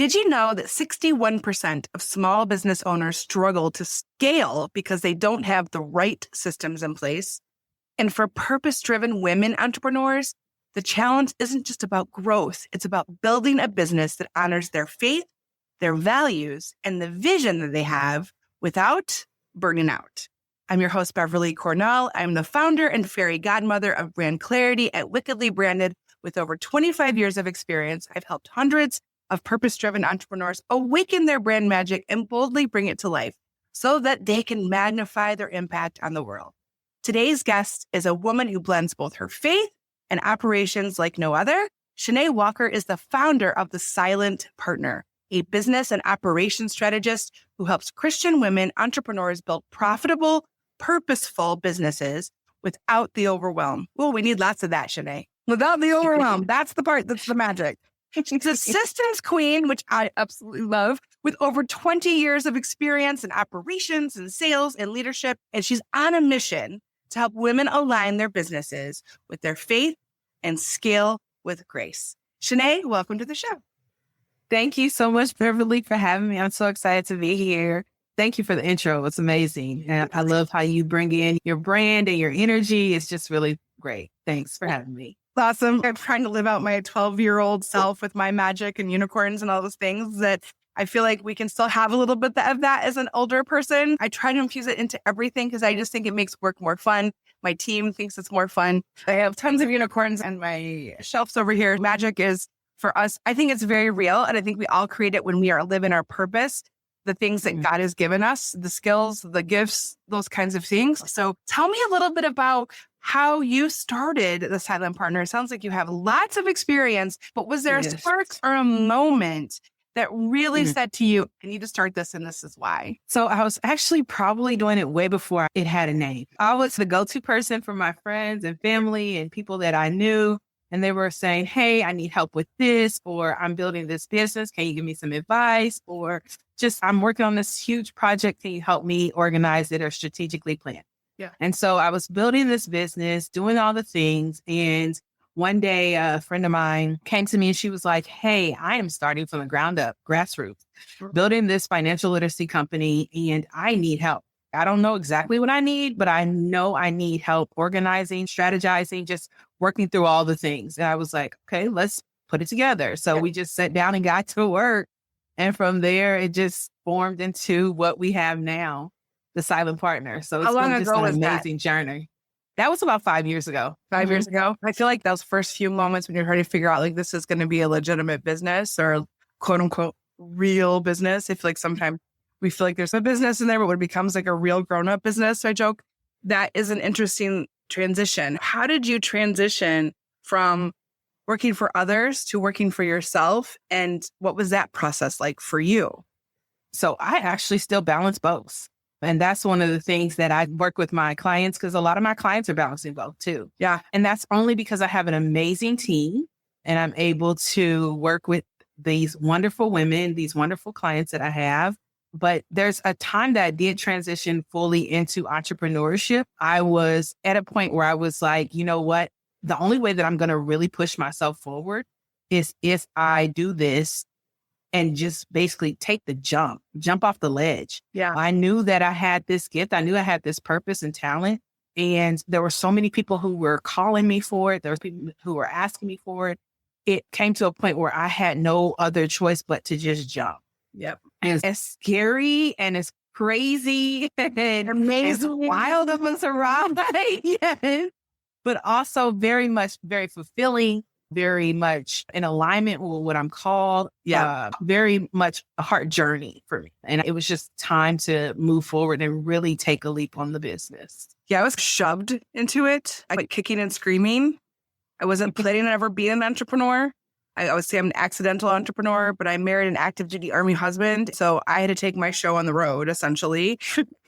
Did you know that 61% of small business owners struggle to scale because they don't have the right systems in place? And for purpose-driven women entrepreneurs, the challenge isn't just about growth. It's about building a business that honors their faith, their values, and the vision that they have without burning out. I'm your host, Beverly Cornell. I'm the founder and fairy godmother of Brand Clarity at Wickedly Branded. With over 25 years of experience, I've helped hundreds of purpose-driven entrepreneurs awaken their brand magic and boldly bring it to life so that they can magnify their impact on the world. Today's guest is a woman who blends both her faith and operations like no other. ShaNae Walker is the founder of The Silent Partner, a business and operations strategist who helps Christian women entrepreneurs build profitable, purposeful businesses without the overwhelm. Well, we need lots of that, ShaNae. Without the overwhelm. That's the part that's the magic. She's a systems queen, which I absolutely love, with over 20 years of experience in operations and sales and leadership. And she's on a mission to help women align their businesses with their faith and scale with grace. ShaNae, welcome to the show. Thank you so much, Beverly, for having me. I'm so excited to be here. Thank you for the intro. It's amazing. And I love how you bring in your brand and your energy. It's just really great. Thanks for having me. Awesome. I'm trying to live out my 12-year-old self with my magic and unicorns and all those things that I feel like we can still have a little bit of that as an older person. I try to infuse it into everything because I just think it makes work more fun. My team thinks it's more fun. I have tons of unicorns on my shelves over here. Magic is, for us, I think it's very real. And I think we all create it when we are living our purpose, the things that God has given us, the skills, the gifts, those kinds of things. So tell me a little bit about how you started The Silent Partner. It sounds like you have lots of experience, but was there a spark or a moment that really said to you, I need to start this and this is why? So I was actually probably doing it way before it had a name. I was the go-to person for my friends and family and people that I knew. And they were saying, hey, I need help with this, or I'm building this business. Can you give me some advice? Or just, I'm working on this huge project. Can you help me organize it or strategically plan? Yeah. And so I was building this business, doing all the things. And one day a friend of mine came to me and she was like, hey, I am starting from the ground up, grassroots, building this financial literacy company and I need help. I don't know exactly what I need, but I know I need help organizing, strategizing, just working through all the things. And I was like, okay, let's put it together. So we just sat down and got to work. And from there, it just formed into what we have now, The Silent Partner. So it's been just an amazing journey. That was about 5 years ago. 5 years ago. I feel like those first few moments when you're trying to figure out like this is going to be a legitimate business or quote unquote real business. I feel like sometimes we feel like there's a business in there, but when it becomes like a real grown-up business, I joke, that is an interesting transition. How did you transition from working for others to working for yourself? And what was that process like for you? So I actually still balance both. And that's one of the things that I work with my clients because a lot of my clients are balancing both too. Yeah. And that's only because I have an amazing team and I'm able to work with these wonderful women, these wonderful clients that I have. But there's a time that I did transition fully into entrepreneurship. I was at a point where I was like, you know what? The only way that I'm going to really push myself forward is if I do this and just basically take the jump off the ledge. Yeah. I knew that I had this gift. I knew I had this purpose and talent. And there were so many people who were calling me for it. There were people who were asking me for it. It came to a point where I had no other choice but to just jump. Yep. And it's scary and it's crazy and amazing, wild of us around. Yes. But also very fulfilling, very much in alignment with what I'm called. Yeah. Very much a heart journey for me. And it was just time to move forward and really take a leap on the business. Yeah, I was shoved into it, like kicking and screaming. I wasn't planning on ever being an entrepreneur. I would say I'm an accidental entrepreneur, but I married an active duty Army husband. So I had to take my show on the road, essentially.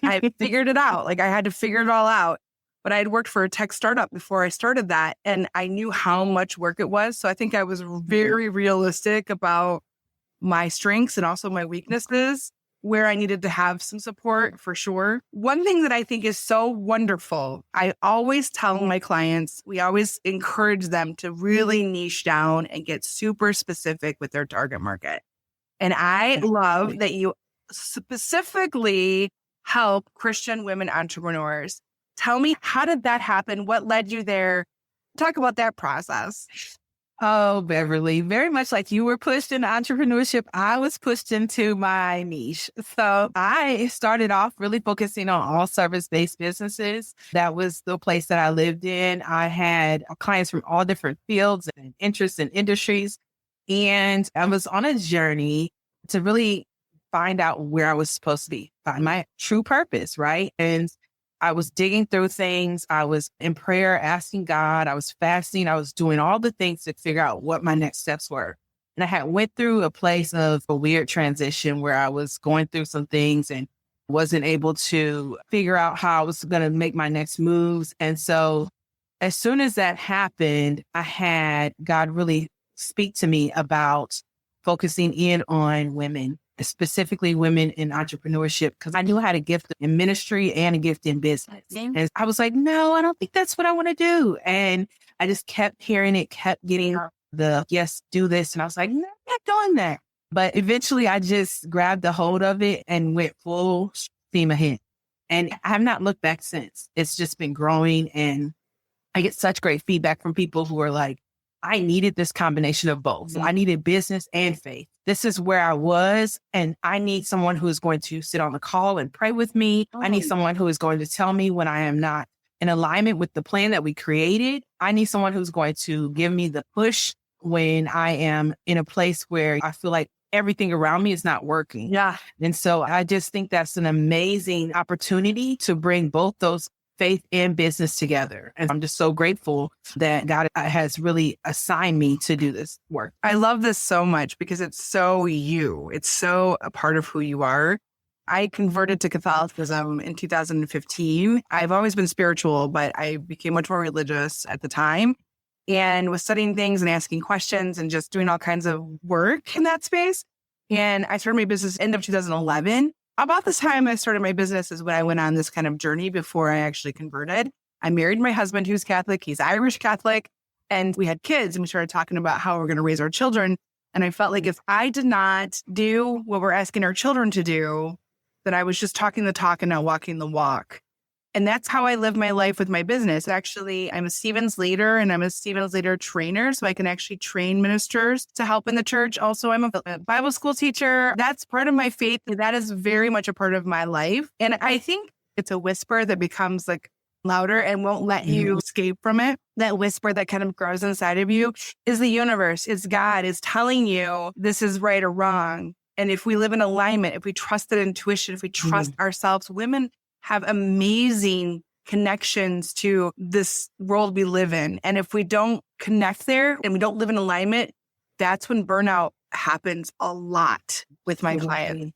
I figured it out. Like I had to figure it all out. But I had worked for a tech startup before I started that. And I knew how much work it was. So I think I was very realistic about my strengths and also my weaknesses, where I needed to have some support for sure. One thing that I think is so wonderful, I always tell my clients, we always encourage them to really niche down and get super specific with their target market. And I love that you specifically help Christian women entrepreneurs. Tell me, how did that happen? What led you there? Talk about that process. Oh, Beverly, very much like you were pushed into entrepreneurship, I was pushed into my niche. So I started off really focusing on all service-based businesses. That was the place that I lived in. I had clients from all different fields and interests and industries. And I was on a journey to really find out where I was supposed to be, find my true purpose, right? And I was digging through things. I was in prayer, asking God. I was fasting. I was doing all the things to figure out what my next steps were. And I had went through a place of a weird transition where I was going through some things and wasn't able to figure out how I was going to make my next moves. And so as soon as that happened, I had God really speak to me about focusing in on women, specifically women in entrepreneurship, because I knew I had a gift in ministry and a gift in business. And I was like, no, I don't think that's what I want to do. And I just kept hearing it, kept getting the yes, do this. And I was like, no, I'm not doing that. But eventually I just grabbed a hold of it and went full steam ahead. And I have not looked back since. It's just been growing. And I get such great feedback from people who are like, I needed this combination of both. I needed business and faith. This is where I was, and I need someone who is going to sit on the call and pray with me. I need someone who is going to tell me when I am not in alignment with the plan that we created. I need someone who's going to give me the push when I am in a place where I feel like everything around me is not working. Yeah. And so I just think that's an amazing opportunity to bring both those faith and business together. And I'm just so grateful that God has really assigned me to do this work. I love this so much because it's so you. It's so a part of who you are. I converted to Catholicism in 2015. I've always been spiritual, but I became much more religious at the time and was studying things and asking questions and just doing all kinds of work in that space. And I started my business end of 2011. About this time I started my business is when I went on this kind of journey before I actually converted. I married my husband who's Catholic. He's Irish Catholic. And we had kids and we started talking about how we're going to raise our children. And I felt like if I did not do what we're asking our children to do, then I was just talking the talk and not walking the walk. And that's how I live my life with my business. Actually, I'm a Stevens leader and I'm a Stevens leader trainer. So I can actually train ministers to help in the church. Also, I'm a Bible school teacher. That's part of my faith. That is very much a part of my life. And I think it's a whisper that becomes like louder and won't let you escape from it. That whisper that kind of grows inside of you is the universe, is God, is telling you this is right or wrong. And if we live in alignment, if we trust that intuition, if we trust ourselves, women have amazing connections to this world we live in. And if we don't connect there and we don't live in alignment, that's when burnout happens a lot with my clients.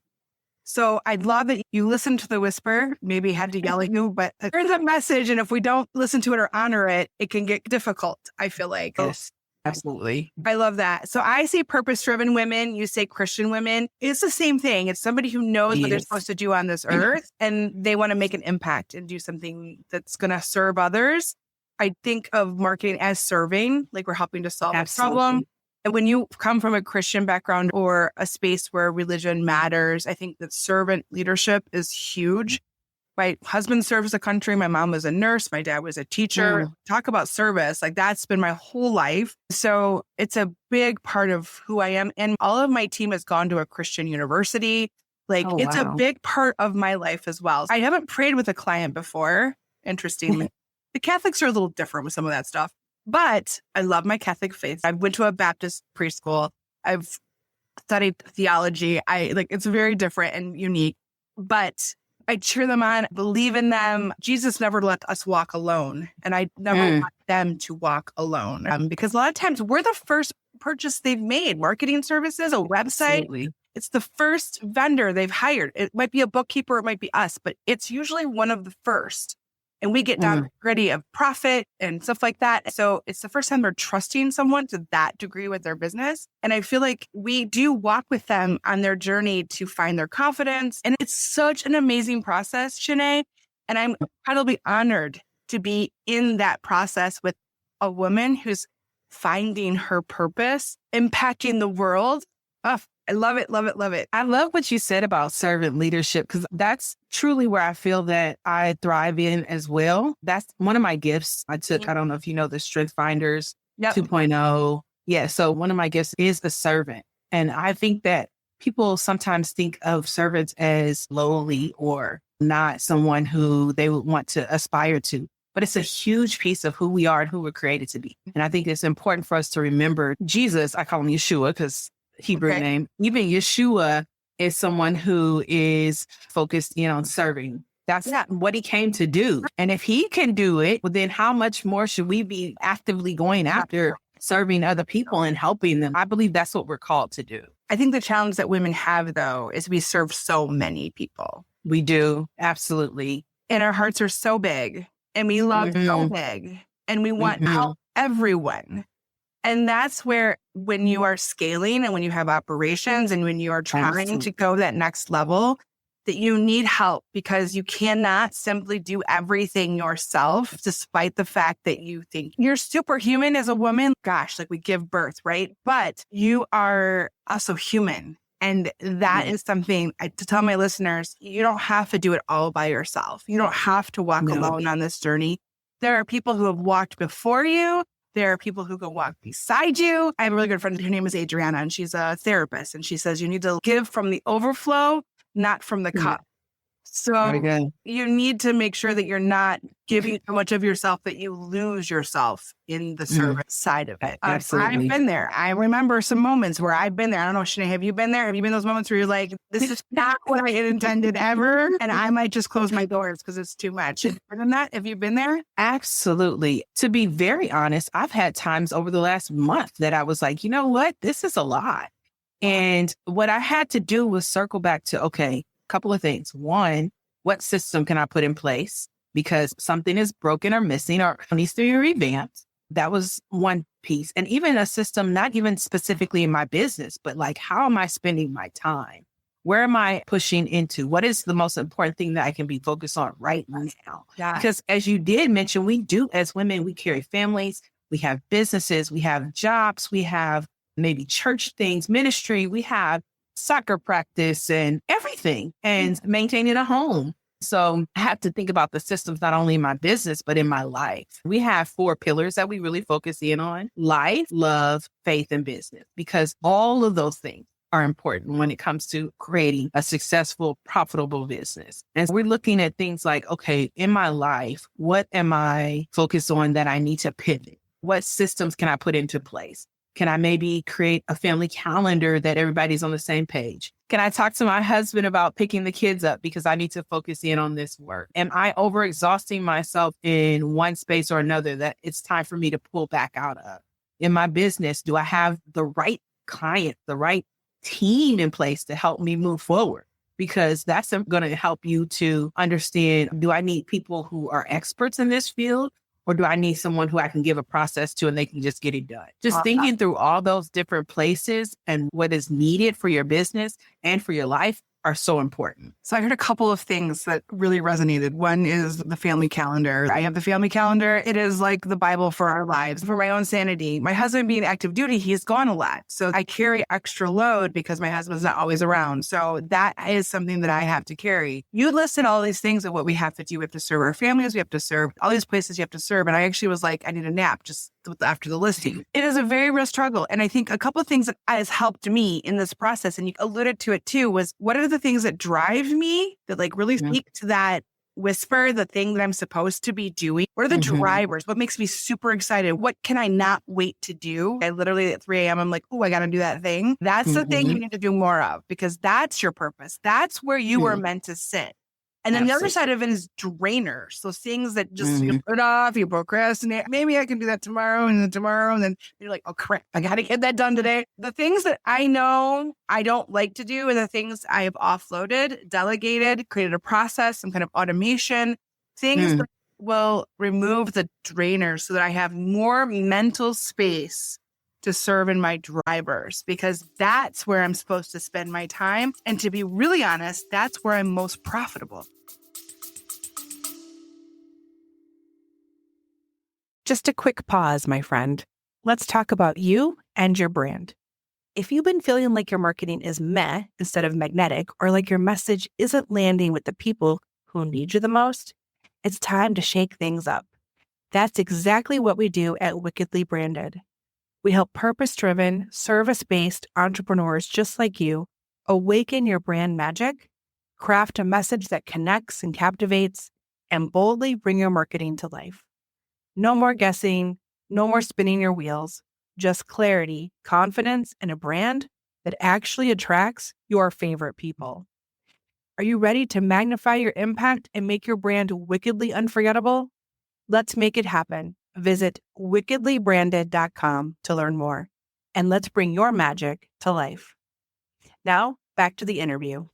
So I'd love that you listen to the whisper, maybe had to yell at you, but there's a message. And if we don't listen to it or honor it, it can get difficult, I feel like. Yes, absolutely. I love that. So I say purpose-driven women, you say Christian women. It's the same thing. It's somebody who knows what they're supposed to do on this earth and they want to make an impact and do something that's going to serve others. I think of marketing as serving, like we're helping to solve a problem. And when you come from a Christian background or a space where religion matters, I think that servant leadership is huge. My husband serves the country. My mom was a nurse. My dad was a teacher. Talk about service. Like that's been my whole life. So it's a big part of who I am. And all of my team has gone to a Christian university. Like it's a big part of my life as well. I haven't prayed with a client before. Interestingly, the Catholics are a little different with some of that stuff, but I love my Catholic faith. I went to a Baptist preschool. I've studied theology. It's very different and unique, but I cheer them on, believe in them. Jesus never let us walk alone. And I never want them to walk alone. Because a lot of times we're the first purchase they've made. Marketing services, a website. Absolutely. It's the first vendor they've hired. It might be a bookkeeper, it might be us, but it's usually one of the first. And we get down gritty of profit and stuff like that. So it's the first time they're trusting someone to that degree with their business. And I feel like we do walk with them on their journey to find their confidence. And it's such an amazing process, ShaNae. And I'm incredibly honored to be in that process with a woman who's finding her purpose, impacting the world. I love it, love it, love it. I love what you said about servant leadership, because that's truly where I feel that I thrive in as well. That's one of my gifts I took. I don't know if you know the Strength Finders 2.0. Yeah. So one of my gifts is the servant. And I think that people sometimes think of servants as lowly or not someone who they would want to aspire to. But it's a huge piece of who we are and who we're created to be. And I think it's important for us to remember Jesus. I call him Yeshua because Hebrew name. Even Yeshua is someone who is focused in on serving. That's not what he came to do. And if he can do it, well, then how much more should we be actively going after serving other people and helping them? I believe that's what we're called to do. I think the challenge that women have, though, is we serve so many people. We do. Absolutely. And our hearts are so big and we love so big and we want to help everyone. And that's where when you are scaling and when you have operations and when you are trying to go that next level, that you need help because you cannot simply do everything yourself, despite the fact that you think you're superhuman as a woman. Gosh, like we give birth, right? But you are also human. And that is something to tell my listeners, you don't have to do it all by yourself. You don't have to walk alone on this journey. There are people who have walked before you. There are people who can walk beside you. I have a really good friend. Her name is Adriana, and she's a therapist. And she says you need to give from the overflow, not from the cup. So you need to make sure that you're not giving so much of yourself that you lose yourself in the service side of it. Absolutely. I've been there. I remember some moments where I've been there. I don't know, ShaNae, have you been there? Have you been those moments where you're like, this is not what I had intended ever? And I might just close my doors because it's too much. Than that, have you been there? Absolutely. To be very honest, I've had times over the last month that I was like, you know what? This is a lot. And what I had to do was circle back to, okay, couple of things. One, what system can I put in place? Because something is broken or missing or needs to be revamped. That was one piece. And even a system, not even specifically in my business, but like, how am I spending my time? Where am I pushing into? What is the most important thing that I can be focused on right now? Because as you did mention, we do, as women, we carry families, we have businesses, we have jobs, we have maybe church things, ministry, we have soccer practice and everything, and maintaining a home. So I have to think about the systems, not only in my business, but in my life. We have 4 pillars that we really focus in on: life, love, faith, and business, because all of those things are important when it comes to creating a successful, profitable business. And we're looking at things like, okay, in my life, what am I focused on that I need to pivot? What systems can I put into place? Can I maybe create a family calendar that everybody's on the same page? Can I talk to my husband about picking the kids up because I need to focus in on this work? Am I overexhausting myself in one space or another that it's time for me to pull back out of? In my business, do I have the right client, the right team in place to help me move forward? Because that's going to help you to understand, do I need people who are experts in this field? Or do I need someone who I can give a process to and they can just get it done? Just thinking through all those different places and what is needed for your business and for your life are so important. So I heard a couple of things that really resonated. One is the family calendar. I have the family calendar. It is like the Bible for our lives, for my own sanity. My husband being active duty, he's gone a lot. So I carry extra load because my husband's not always around. So that is something that I have to carry. You listed all these things of what we have to do. We have to serve our families. We have to serve all these places you have to serve. And I actually was like, I need a nap just after the listing. It is a very real struggle. And I think a couple of things that has helped me in this process, and you alluded to it too, was what are the things that drive me that like really speak to that whisper, the thing that I'm supposed to be doing? What are the drivers? What makes me super excited? What can I not wait to do? I literally at 3 a.m., I'm like, oh, I got to do that thing. That's the thing you need to do more of because that's your purpose. That's where you were meant to sit. And then the other side of it is drainers. Those things that just you put off, you procrastinate. Maybe I can do that tomorrow and then you're like, oh crap, I got to get that done today. The things that I know I don't like to do and the things I have offloaded, delegated, created a process, some kind of automation, things that will remove the drainers so that I have more mental space to serve in my drivers, because that's where I'm supposed to spend my time. And to be really honest, that's where I'm most profitable. Just a quick pause, my friend. Let's talk about you and your brand. If you've been feeling like your marketing is meh instead of magnetic, or like your message isn't landing with the people who need you the most, it's time to shake things up. That's exactly what we do at Wickedly Branded. We help purpose-driven, service-based entrepreneurs just like you awaken your brand magic, craft a message that connects and captivates, and boldly bring your marketing to life. No more guessing, no more spinning your wheels, just clarity, confidence, and a brand that actually attracts your favorite people. Are you ready to magnify your impact and make your brand wickedly unforgettable? Let's make it happen. Visit wickedlybranded.com to learn more, and let's bring your magic to life. Now, back to the interview.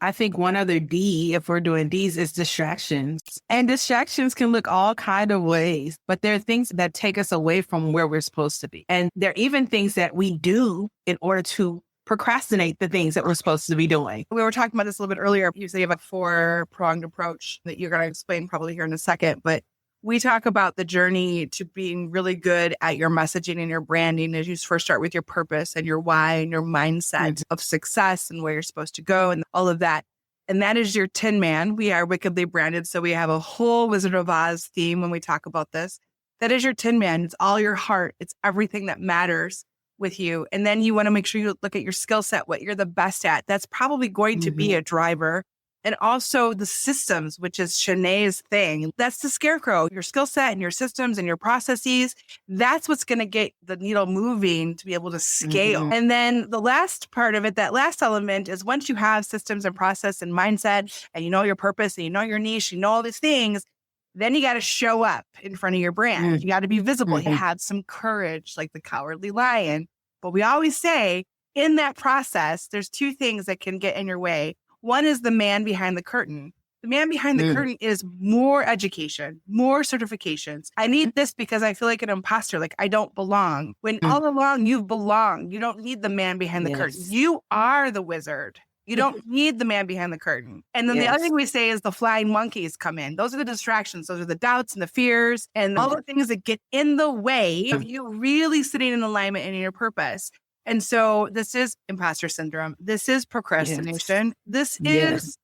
I think one other D, if we're doing Ds, is distractions. And distractions can look all kind of ways, but there are things that take us away from where we're supposed to be. And there are even things that we do in order to procrastinate the things that we're supposed to be doing. We were talking about this a little bit earlier. You say you have a 4-pronged approach that you're going to explain probably here in a second, but we talk about the journey to being really good at your messaging and your branding as you first start with your purpose and your why and your mindset of success and where you're supposed to go and all of that. And that is your Tin Man. We are Wickedly Branded. So we have a whole Wizard of Oz theme when we talk about this. That is your Tin Man. It's all your heart. It's everything that matters with you. And then you want to make sure you look at your skill set, what you're the best at. That's probably going to be a driver. And also the systems, which is ShaNae's thing. That's the scarecrow, your skill set and your systems and your processes. That's what's going to get the needle moving to be able to scale. And then the last part of it, that last element is once you have systems and process and mindset and you know your purpose and you know your niche, you know all these things, then you got to show up in front of your brand. You got to be visible. You have some courage like the cowardly lion. But we always say in that process, there's 2 things that can get in your way. One is the man behind the curtain. The man behind the curtain is more education, more certifications. I need this because I feel like an imposter, like I don't belong. When all along you've belonged, you don't need the man behind the curtain. You are the wizard. You don't need the man behind the curtain. And then the other thing we say is the flying monkeys come in. Those are the distractions. Those are the doubts and the fears and all the things that get in the way of you really sitting in alignment and in your purpose. And so this is imposter syndrome. This is procrastination. This is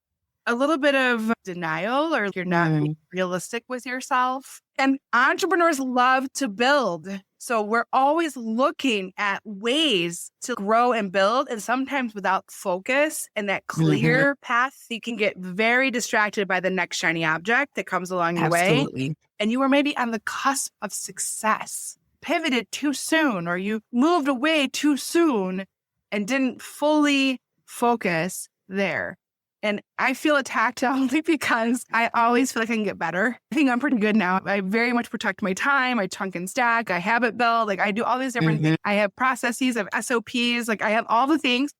a little bit of denial, or you're not being realistic with yourself. And entrepreneurs love to build. So we're always looking at ways to grow and build. And sometimes without focus and that clear path, you can get very distracted by the next shiny object that comes along your way. And you are maybe on the cusp of success. Pivoted too soon, or you moved away too soon and didn't fully focus there. And I feel attacked only because I always feel like I can get better. I think I'm pretty good now. I very much protect my time. I chunk and stack. I habit build. Like I do all these different things. I have processes, I have SOPs. Like I have all the things,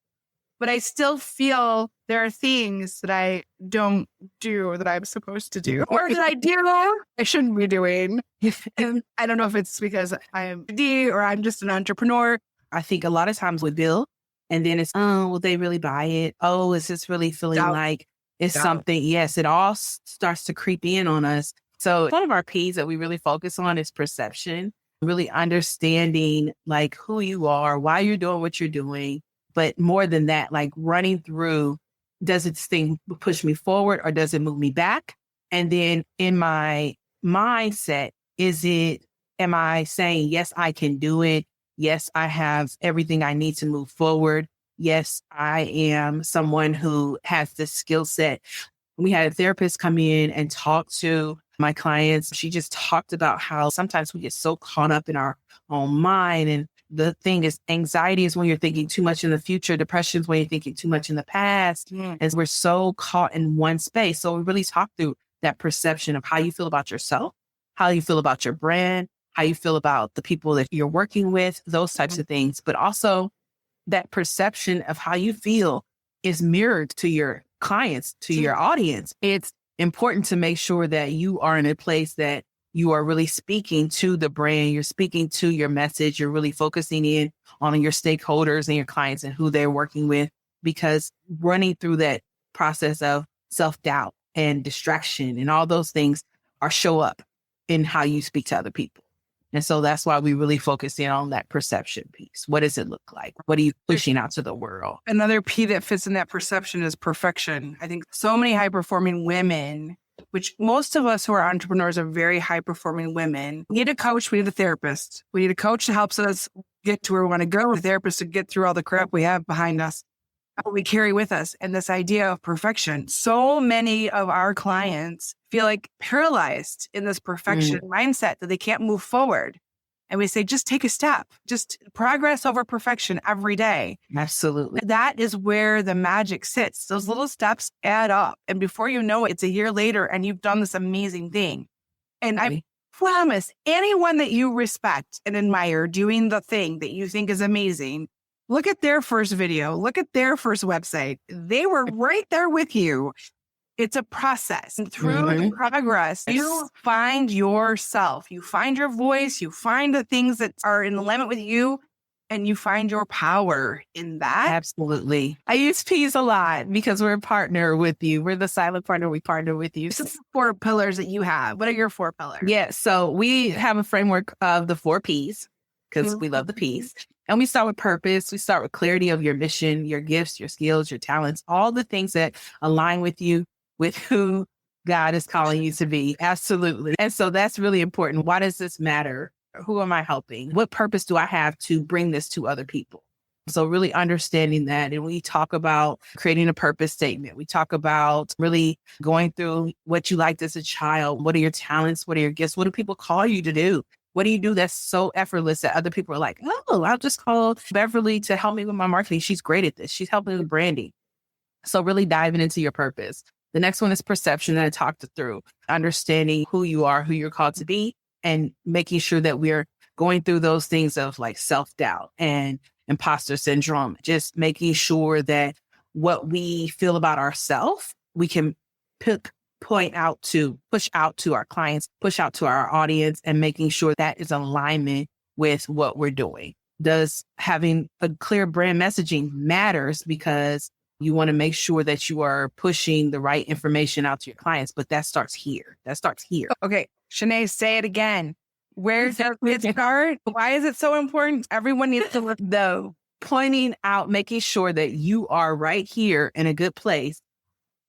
but I still feel there are things that I don't do that I'm supposed to do, or that I do I shouldn't be doing. And I don't know if it's because I'm D or I'm just an entrepreneur. I think a lot of times we build and then it's, oh, will they really buy it? Oh, is this really feeling like it's something? Yes, it all starts to creep in on us. So one of our P's that we really focus on is perception, really understanding like who you are, why you're doing what you're doing. But more than that, like running through, does this thing push me forward or does it move me back? And then in my mindset, am I saying, yes, I can do it? Yes, I have everything I need to move forward. Yes, I am someone who has this skill set. We had a therapist come in and talk to my clients. She just talked about how sometimes we get so caught up in our own mind. And the thing is, anxiety is when you're thinking too much in the future. Depression is when you're thinking too much in the past. And we're so caught in one space. So we really talk through that perception of how you feel about yourself, how you feel about your brand, how you feel about the people that you're working with, those types of things. But also that perception of how you feel is mirrored to your clients, to your audience. It's important to make sure that you are in a place that you are really speaking to the brand, you're speaking to your message, you're really focusing in on your stakeholders and your clients and who they're working with, because running through that process of self-doubt and distraction and all those things show up in how you speak to other people. And so that's why we really focus in on that perception piece. What does it look like? What are you pushing out to the world? Another P that fits in that perception is perfection. I think so many high-performing women, which most of us who are entrepreneurs are very high-performing women. We need a coach. We need a therapist. We need a coach that helps us get to where we want to go, a therapist to get through all the crap we have behind us, what we carry with us, and this idea of perfection. So many of our clients feel like paralyzed in this perfection mindset that they can't move forward. And we say, just take a step, just progress over perfection every day. Absolutely. That is where the magic sits. Those little steps add up. And before you know it, it's a year later and you've done this amazing thing. And I promise anyone that you respect and admire doing the thing that you think is amazing, look at their first video, look at their first website. They were right there with you. It's a process. And through the progress, you find yourself, you find your voice, you find the things that are in alignment with you, and you find your power in that. Absolutely. I use P's a lot because we're a partner with you. We're the silent partner. We partner with you. So 4 pillars that you have. What are your 4 pillars? Yeah. So we have a framework of the 4 P's because we love the P's. And we start with purpose. We start with clarity of your mission, your gifts, your skills, your talents, all the things that align with you, with who God is calling you to be. Absolutely. And so that's really important. Why does this matter? Who am I helping? What purpose do I have to bring this to other people? So really understanding that. And we talk about creating a purpose statement. We talk about really going through what you liked as a child. What are your talents? What are your gifts? What do people call you to do? What do you do that's so effortless that other people are like, oh, I'll just call Beverly to help me with my marketing. She's great at this. She's helping with branding. So really diving into your purpose. The next one is perception that I talked through, understanding who you are, who you're called to be, and making sure that we're going through those things of like self-doubt and imposter syndrome, just making sure that what we feel about ourselves, we can push out to our clients, push out to our audience, and making sure that is alignment with what we're doing. Does having a clear brand messaging matters because you want to make sure that you are pushing the right information out to your clients, but that starts here. Okay, ShaNae, say it again. Where does it start? Why is it so important? Everyone needs to listen. Though pointing out, making sure that you are right here in a good place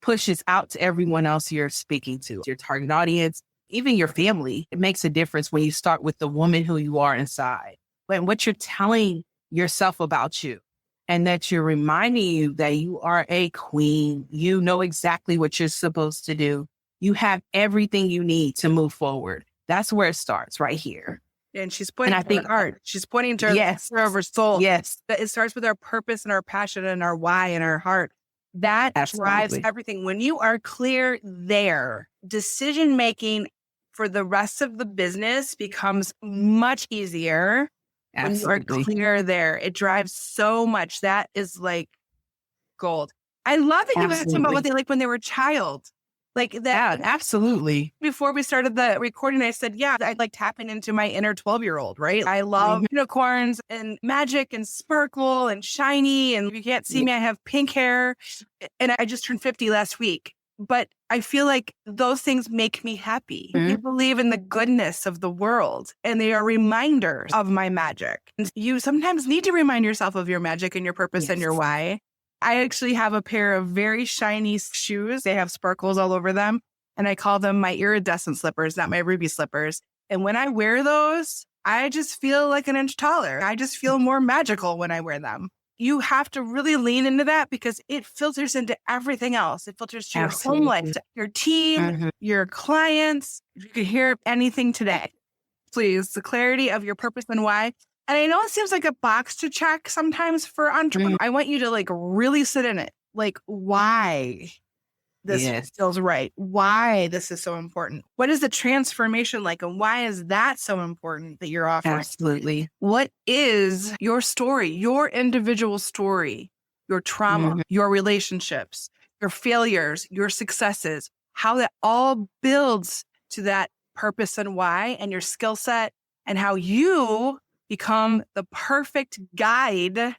pushes out to everyone else you're speaking to, your target audience, even your family. It makes a difference when you start with the woman who you are inside and what you're telling yourself about you. And that you're reminding you that you are a queen. You know exactly what you're supposed to do. You have everything you need to move forward. That's where it starts, right here. And she's pointing to her heart. She's pointing to her soul. Yes. That it starts with our purpose and our passion and our why and our heart. That drives everything. When you are clear there, decision-making for the rest of the business becomes much easier. Absolutely. When you are clear there, it drives so much. That is like gold. I love that you asked them about what they like when they were a child. Like that. Yeah, absolutely. Before we started the recording, I said, yeah, I like tapping into my inner 12-year-old, right? I love unicorns and magic and sparkle and shiny. And if you can't see me, I have pink hair. And I just turned 50 last week. But I feel like those things make me happy. I believe in the goodness of the world, and they are reminders of my magic. And you sometimes need to remind yourself of your magic and your purpose and your why. I actually have a pair of very shiny shoes. They have sparkles all over them, and I call them my iridescent slippers, not my ruby slippers. And when I wear those, I just feel like an inch taller. I just feel more magical when I wear them. You have to really lean into that because it filters into everything else. It filters to your home life, to your team, your clients. If you could hear anything today, please, the clarity of your purpose and why. And I know it seems like a box to check sometimes for entrepreneurs. I want you to like really sit in it. Like why this feels right. Why this is so important. What is the transformation like? And why is that so important that you're offering? Absolutely. What is your story, your individual story, your trauma, your relationships, your failures, your successes, how that all builds to that purpose and why and your skill set and how you become the perfect guide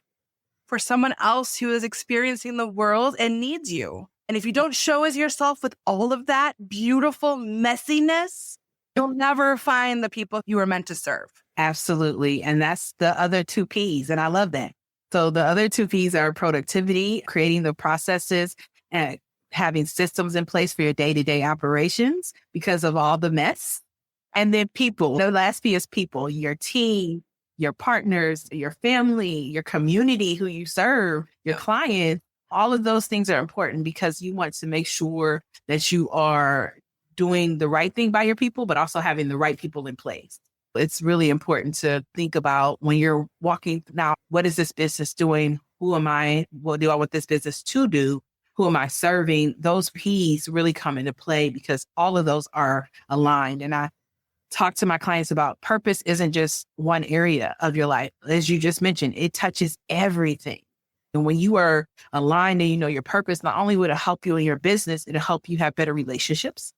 for someone else who is experiencing the world and needs you. And if you don't show as yourself with all of that beautiful messiness, You'll never find the people you were meant to serve. Absolutely. And that's the other two P's. And I love that. So the other two P's are productivity, creating the processes and having systems in place for your day-to-day operations because of all the mess. And then people. The last P is people, your team, your partners, your family, your community who you serve, your clients. All of those things are important because you want to make sure that you are doing the right thing by your people, but also having the right people in place. It's really important to think about when you're walking now, what is this business doing? Who am I? What do I want this business to do? Who am I serving? Those P's really come into play because all of those are aligned. And I talk to my clients about purpose isn't just one area of your life. As you just mentioned, it touches everything. And when you are aligned and you know your purpose, not only will it help you in your business, it'll help you have better relationships.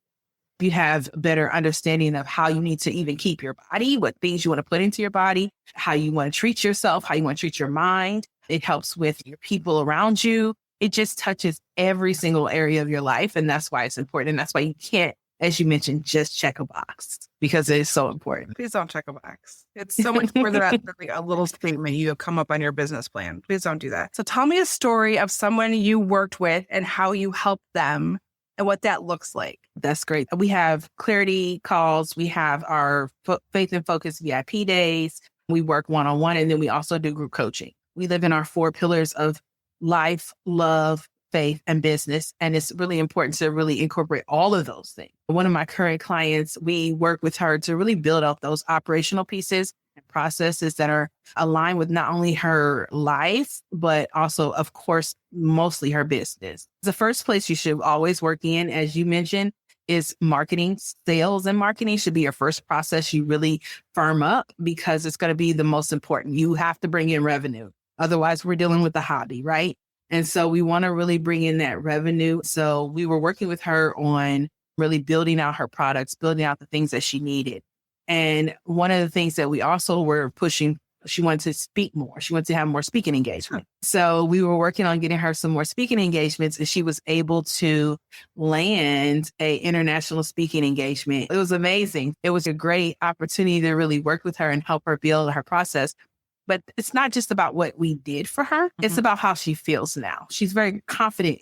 You have better understanding of how you need to even keep your body, what things you want to put into your body, how you want to treat yourself, how you want to treat your mind. It helps with your people around you. It just touches every single area of your life. And that's why it's important. And that's why you can't, as you mentioned, just check a box because it is so important. Please don't check a box. It's so much more than like a little statement you have come up on your business plan. Please don't do that. So tell me a story of someone you worked with and how you helped them and what that looks like. That's great. We have clarity calls. We have our Faith and Focus VIP days. We work one-on-one, and then we also do group coaching. We live in our 4 pillars of life, love, faith, and business. And it's really important to really incorporate all of those things. One of my current clients, we work with her to really build out those operational pieces and processes that are aligned with not only her life, but also, of course, mostly her business. The first place you should always work in, as you mentioned, is marketing. Sales and marketing should be your first process you really firm up because it's going to be the most important. You have to bring in revenue. Otherwise, we're dealing with a hobby, right? And so we want to really bring in that revenue. So we were working with her on really building out her products, building out the things that she needed. And one of the things that we also were pushing, she wanted to speak more. She wanted to have more speaking engagement. So we were working on getting her some more speaking engagements, and she was able to land a international speaking engagement. It was amazing. It was a great opportunity to really work with her and help her build her process. But it's not just about what we did for her. Mm-hmm. It's about how she feels now. She's very confident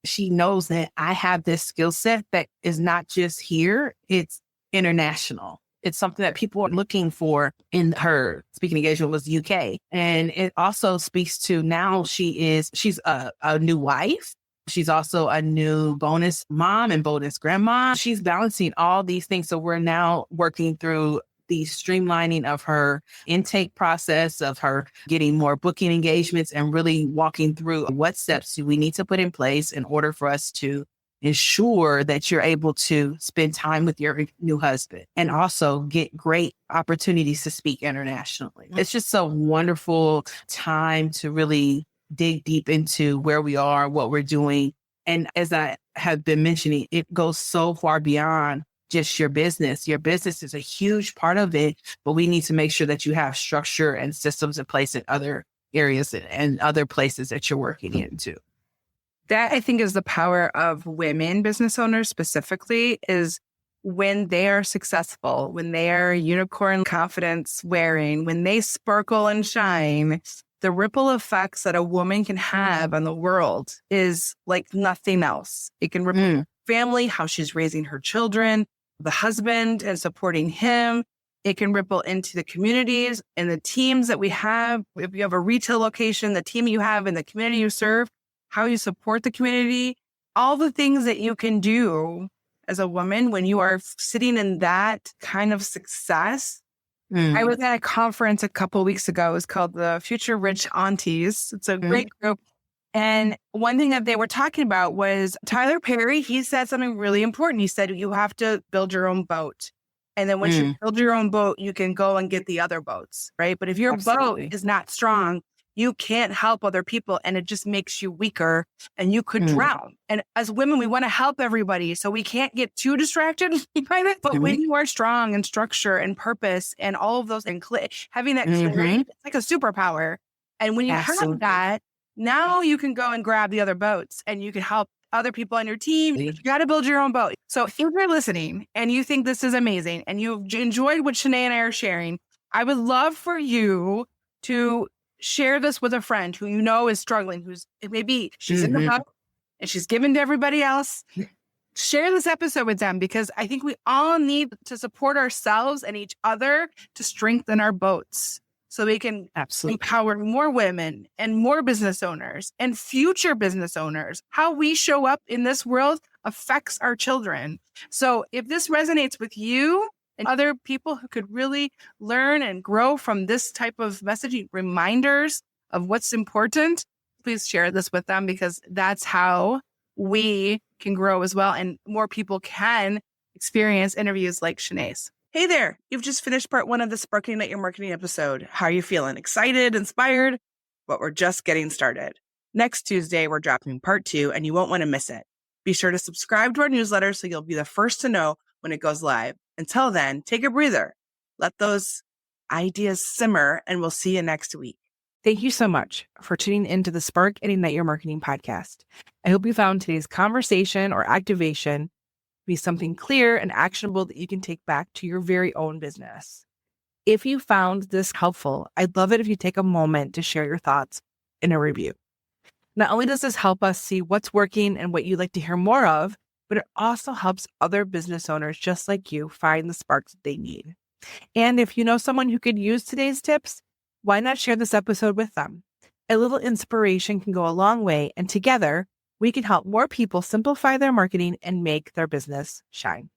she knows that I have this skill set that is not just here, it's international. It's something that people are looking for. In her speaking engagement was UK. And it also speaks to now she's a new wife. She's also a new bonus mom and bonus grandma. She's balancing all these things. So we're now working through the streamlining of her intake process, of her getting more booking engagements and really walking through what steps do we need to put in place in order for us to ensure that you're able to spend time with your new husband and also get great opportunities to speak internationally. It's just a wonderful time to really dig deep into where we are, what we're doing. And as I have been mentioning, it goes so far beyond just your business. Your business is a huge part of it, but we need to make sure that you have structure and systems in place in other areas and other places that you're working into. That, I think, is the power of women business owners specifically, is when they are successful, when they are unicorn confidence wearing, when they sparkle and shine, the ripple effects that a woman can have on the world is like nothing else. It can ripple family, how she's raising her children, the husband and supporting him. It can ripple into the communities and the teams that we have. If you have a retail location, the team you have in the community you serve, how you support the community, all the things that you can do as a woman when you are sitting in that kind of success. I was at a conference a couple of weeks ago. It was called the Future Rich Aunties. It's a great group. And one thing that they were talking about was Tyler Perry. He said something really important. He said, you have to build your own boat. And then once you build your own boat, you can go and get the other boats, right? But if your boat is not strong, you can't help other people, and it just makes you weaker and you could drown. And as women, we want to help everybody. So we can't get too distracted by it. But when you are strong and structure and purpose and all of those, and having that clarity, it's like a superpower. And when you have that, now you can go and grab the other boats and you can help other people on your team. You got to build your own boat. So if you're listening and you think this is amazing and you've enjoyed what ShaNae and I are sharing, I would love for you to share this with a friend who you know is struggling, who's maybe she's in the hub and she's given to everybody else. Share this episode with them because I think we all need to support ourselves and each other to strengthen our boats so we can empower more women and more business owners and future business owners. How we show up in this world affects our children. So if this resonates with you and other people who could really learn and grow from this type of messaging, reminders of what's important, please share this with them because that's how we can grow as well. And more people can experience interviews like ShaNae's. Hey there, you've just finished part 1 of the Sparking At Your Marketing episode. How are you feeling? Excited, inspired? But we're just getting started. Next Tuesday, we're dropping part 2 and you won't want to miss it. Be sure to subscribe to our newsletter so you'll be the first to know when it goes live. Until then, take a breather. Let those ideas simmer and we'll see you next week. Thank you so much for tuning into the Spark and Ignite Your Marketing podcast. I hope you found today's conversation or activation to be something clear and actionable that you can take back to your very own business. If you found this helpful, I'd love it if you take a moment to share your thoughts in a review. Not only does this help us see what's working and what you'd like to hear more of, but it also helps other business owners just like you find the sparks that they need. And if you know someone who could use today's tips, why not share this episode with them? A little inspiration can go a long way, and together we can help more people simplify their marketing and make their business shine.